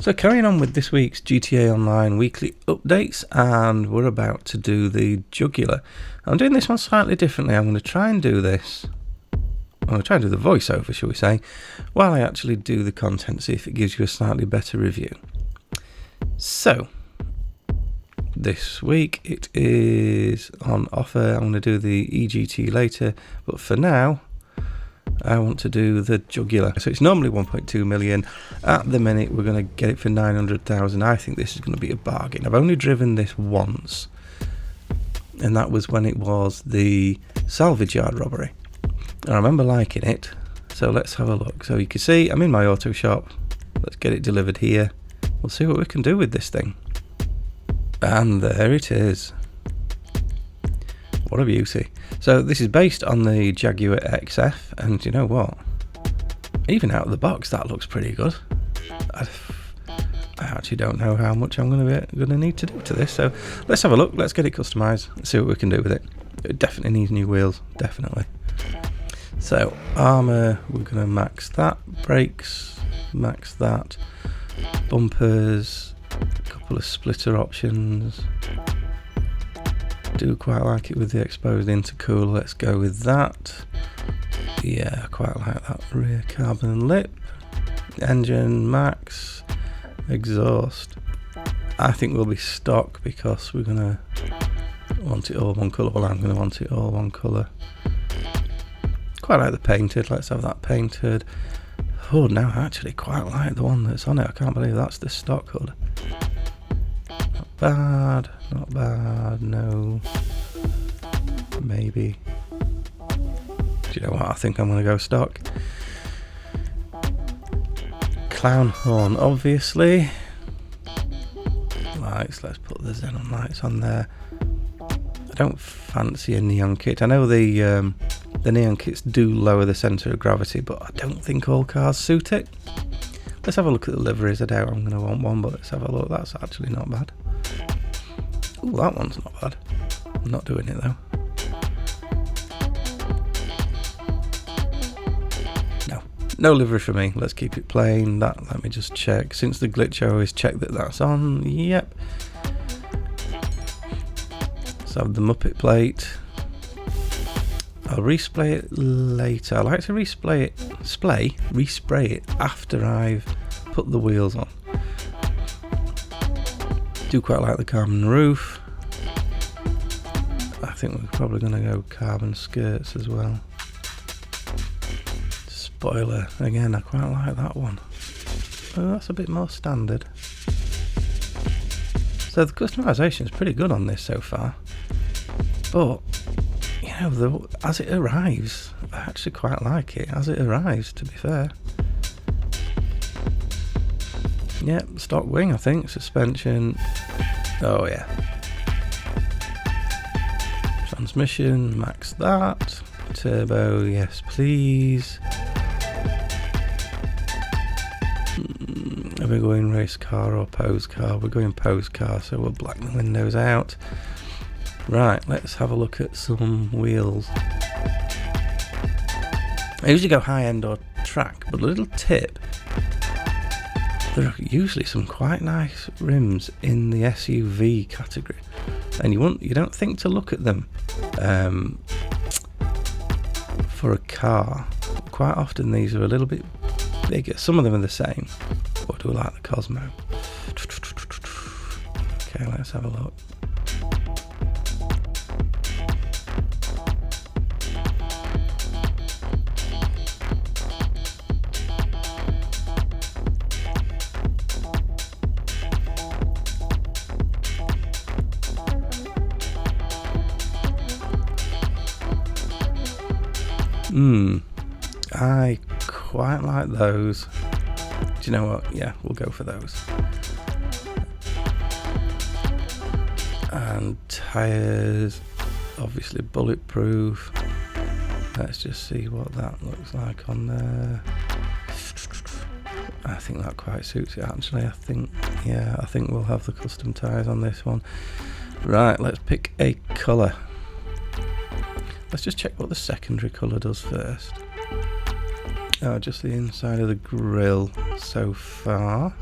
So carrying on with this week's GTA Online weekly updates, and we're about to do the Jugular. I'm doing this one slightly differently. I'm going to try and do this. I'm going to try and do the voiceover, shall we say, while I actually do the content, see if it gives you a slightly better review. So, this week it is on offer. I'm going to do the EGT later, but for now, I want to do the Jugular. So it's normally 1.2 million. At the minute, we're going to get it for 900,000. I think this is going to be a bargain. I've only driven this once, and that was when it was the salvage yard robbery. And I remember liking it. So let's have a look. So you can see I'm in my auto shop. Let's get it delivered here. We'll see what we can do with this thing. And there it is. What a beauty. So this is based on the Jaguar XF, and you know what? Even out of the box, that looks pretty good. I actually don't know how much I'm going to need to do to this. So let's have a look. Let's get it customised and see what we can do with it. It definitely needs new wheels, definitely. So armour, we're going to max that. Brakes, max that. Bumpers, a couple of splitter options. Do quite like it with the exposed intercooler. Let's go with that. Yeah, I quite like that rear carbon lip. Engine max. Exhaust, I think will be stock because we're gonna want it all one colour. Well, I'm gonna want it all one colour. Quite like the painted. Let's have that painted. Hood, now I actually quite like the one that's on it. I can't believe that's the stock hood. Bad, not bad, no, maybe. Do you know what? I think I'm going to go stock. Clown horn, obviously. Lights, let's put the xenon lights on there. I don't fancy a neon kit. I know the neon kits do lower the centre of gravity, but I don't think all cars suit it. Let's have a look at the liveries. I doubt I'm going to want one, but let's have a look. That's actually not bad. Ooh, that one's not bad. I'm not doing it though. No livery for me. Let's keep it plain. Let me just check. Since the glitch, I always check that that's on. Yep. Let's have the Muppet plate. I'll respray it later. I like to respray it after I've put the wheels on. Do quite like the carbon roof. I think we're probably going to go carbon skirts as well. Spoiler, again, I quite like that one. Oh, that's a bit more standard. So the customization is pretty good on this so far. But, you know, as it arrives, I actually quite like it as it arrives, to be fair. Yep, stock wing, I think. Suspension. Oh, yeah. Transmission, max that. Turbo, yes, please. Are we going race car or pose car? We're going pose car, so we'll black the windows out. Right, let's have a look at some wheels. I usually go high end or track, but a little tip. There are usually some quite nice rims in the SUV category, and you don't think to look at them for a car. Quite often these are a little bit bigger. Some of them are the same. Or do we like the Cosmo? Okay, let's have a look. I quite like those. Do you know what? Yeah, we'll go for those. And tyres, obviously bulletproof. Let's just see what that looks like on there. I think that quite suits it actually. I think we'll have the custom tyres on this one. Right, let's pick a colour. Let's just check what the secondary colour does first. Oh, just the inside of the grille so far.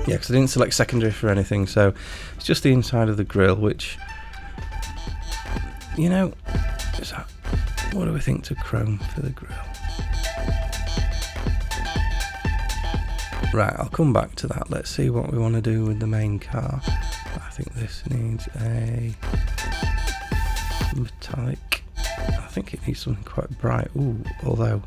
Yeah, because I didn't select secondary for anything, so it's just the inside of the grille, which, you know, is that, what do we think to chrome for the grille? Right, I'll come back to that. Let's see what we want to do with the main car. I think this needs a metallic. I think it needs something quite bright. Ooh, although...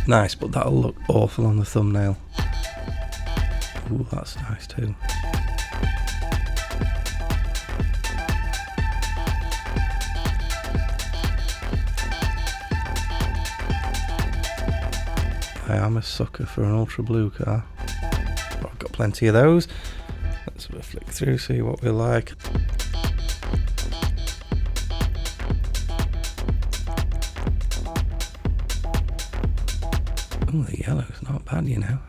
Nice, but that'll look awful on the thumbnail. Ooh, that's nice too. I am a sucker for an ultra blue car. I've got plenty of those. Let's have a flick through, see what we like. Oh, the yellow's not bad, you know.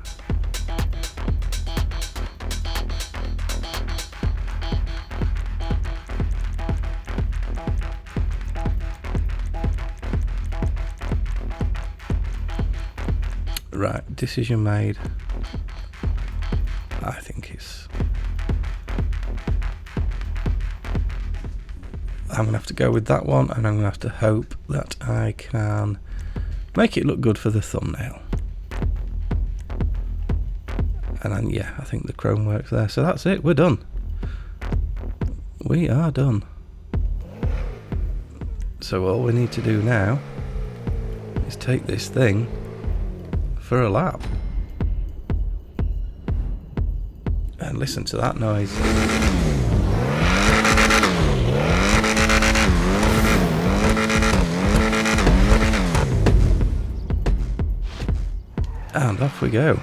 Right, decision made. I think it's... I'm going to have to go with that one, and I'm going to have to hope that I can make it look good for the thumbnail. And then, yeah, I think the chrome works there. So that's it, we're done. We are done. So all we need to do now is take this thing for a lap. And listen to that noise. And off we go.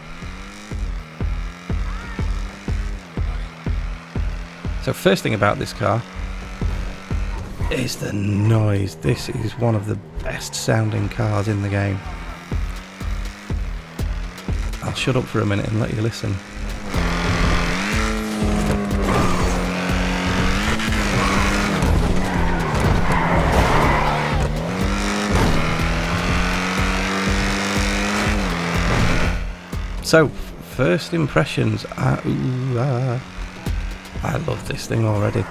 So first thing about this car is the noise. This is one of the best sounding cars in the game. I'll shut up for a minute and let you listen. So, first impressions. I love this thing already.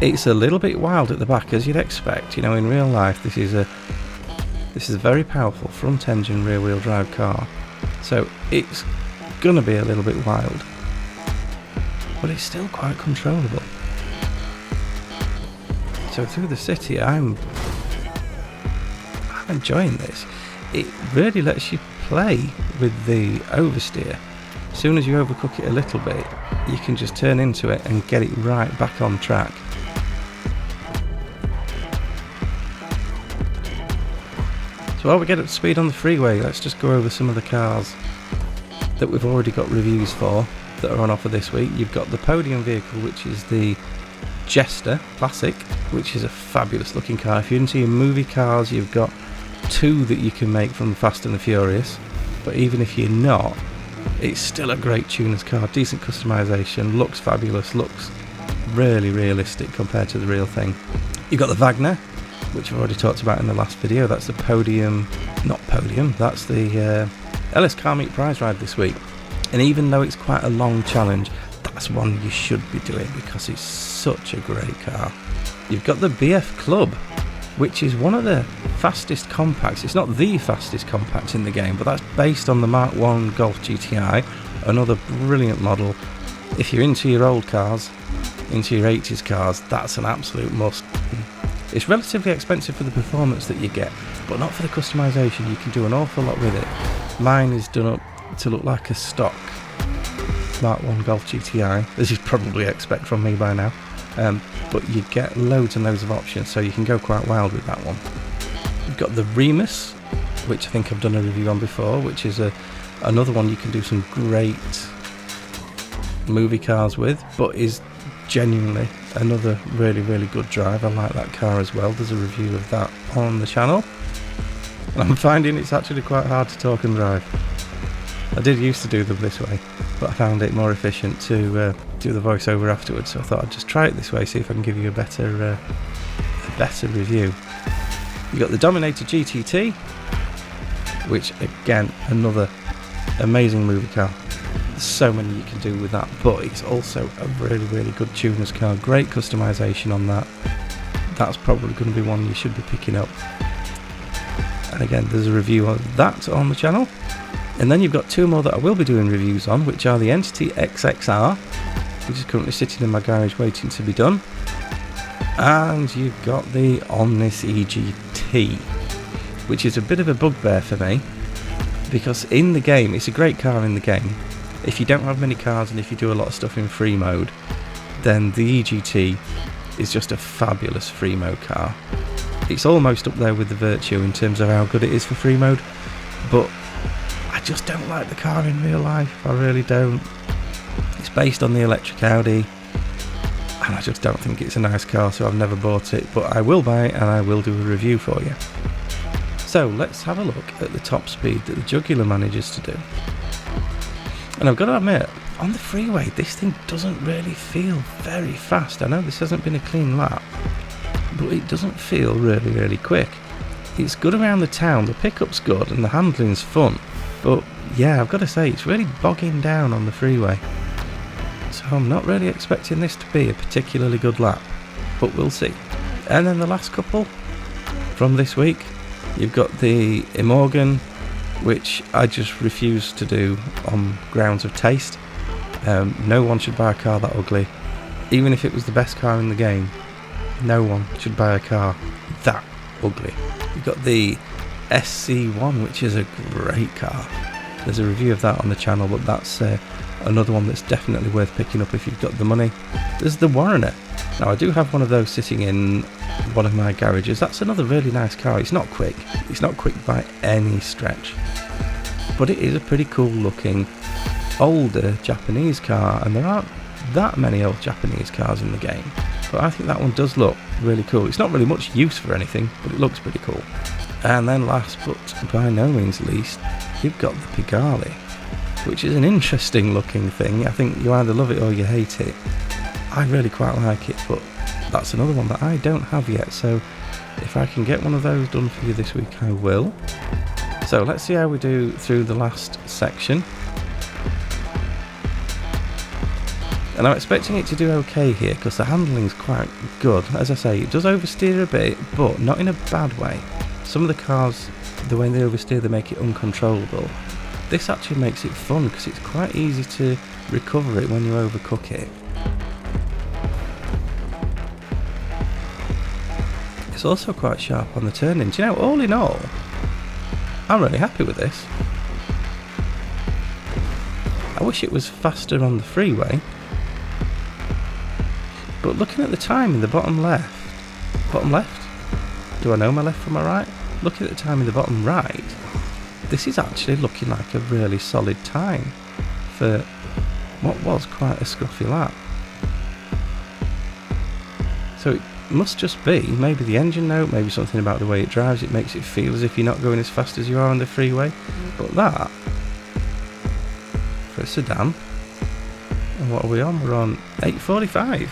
It's a little bit wild at the back, as you'd expect. You know, in real life, this is a very powerful front engine rear wheel drive car. So it's gonna be a little bit wild, but it's still quite controllable. So through the city, I'm enjoying this. It really lets you play with the oversteer. As soon as you overcook it a little bit, you can just turn into it and get it right back on track. So while we get up to speed on the freeway, let's just go over some of the cars that we've already got reviews for that are on offer this week. You've got the podium vehicle, which is the Jester Classic, which is a fabulous looking car. If you're into your movie cars, you've got two that you can make from Fast and the Furious, but even if you're not, it's still a great tuner's car. Decent customization, looks fabulous, looks really realistic compared to the real thing. You've got the Wagner, which I've already talked about in the last video. That's the that's the LS Car Meet Prize Ride this week. And even though it's quite a long challenge, that's one you should be doing because it's such a great car. You've got the BF Club, which is one of the fastest compacts. It's not the fastest compact in the game, but that's based on the Mark 1 Golf GTI, another brilliant model. If you're into your old cars, into your 80s cars, that's an absolute must. It's relatively expensive for the performance that you get, but not for the customization. You can do an awful lot with it. Mine is done up to look like a stock Mark 1 Golf GTI, as you'd probably expect from me by now. But you get loads and loads of options, so you can go quite wild with that one. You've got the Remus, which I think I've done a review on before, which is another one you can do some great movie cars with, but is genuinely another really good drive. I like that car as well. There's a review of that on the channel. And I'm finding it's actually quite hard to talk and drive. I did used to do them this way, but I found it more efficient to do the voiceover afterwards, so I thought I'd just try it this way, see if I can give you a better review. You've got the Dominator GTT, which again, another amazing movie car. There's so many you can do with that, but it's also a really, really good tuner's car. Great customization on that. That's probably going to be one you should be picking up. And again, there's a review of that on the channel. And then you've got two more that I will be doing reviews on, which are the Entity XXR, which is currently sitting in my garage waiting to be done. And you've got the Omnis EGT, which is a bit of a bugbear for me, because in the game, it's a great car in the game. If you don't have many cars and if you do a lot of stuff in free mode, then the EGT is just a fabulous free mode car. It's almost up there with the Virtue in terms of how good it is for free mode, but I just don't like the car in real life. I really don't. It's based on the electric Audi, and I just don't think it's a nice car, so I've never bought it, but I will buy it and I will do a review for you. So let's have a look at the top speed that the Jugular manages to do. And I've got to admit, on the freeway, this thing doesn't really feel very fast. I know this hasn't been a clean lap, but it doesn't feel really, really quick. It's good around the town, the pickup's good, and the handling's fun. But yeah, I've got to say, it's really bogging down on the freeway. So I'm not really expecting this to be a particularly good lap, but we'll see. And then the last couple from this week, you've got the Imogen, which I just refuse to do on grounds of taste. No one should buy a car that ugly. Even if it was the best car in the game, no one should buy a car that ugly. You've got the SC1, which is a great car. There's a review of that on the channel, but that's another one that's definitely worth picking up if you've got the money. There's the Warrener. Now, I do have one of those sitting in one of my garages. That's another really nice car. It's not quick. It's not quick by any stretch, but it is a pretty cool looking older Japanese car, and there aren't that many old Japanese cars in the game, but I think that one does look really cool. It's not really much use for anything, but it looks pretty cool. And then last but by no means least, you've got the Pigalle, which is an interesting looking thing. I think you either love it or you hate it. I really quite like it, but that's another one that I don't have yet, so if I can get one of those done for you this week, I will. So let's see how we do through the last section. And I'm expecting it to do okay here, because the handling's quite good. As I say, it does oversteer a bit, but not in a bad way. Some of the cars, the way they oversteer, they make it uncontrollable. This actually makes it fun, because it's quite easy to recover it when you overcook it. It's also quite sharp on the turn-ins. You know, all in all, I'm really happy with this. I wish it was faster on the freeway, but looking at the time in the bottom left, do I know my left from my right? Looking at the time in the bottom right, this is actually looking like a really solid time for what was quite a scruffy lap. So it must just be maybe the engine note, maybe something about the way it drives. It makes it feel as if you're not going as fast as you are on the freeway. But that, for a sedan, and what are we on? We're on 8:45.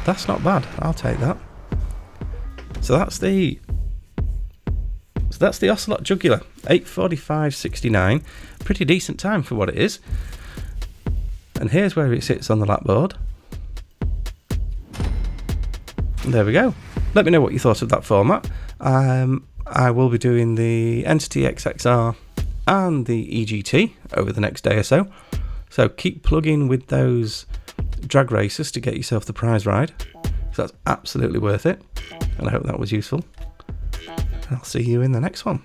That's not bad. I'll take that. So that's the Ocelot Jugular, 8:45.69. Pretty decent time for what it is. And here's where it sits on the lap board. There we go. Let me know what you thought of that format. I will be doing the Entity XXR and the EGT over the next day or so. So keep plugging with those drag races to get yourself the prize ride. So that's absolutely worth it. And I hope that was useful. And I'll see you in the next one.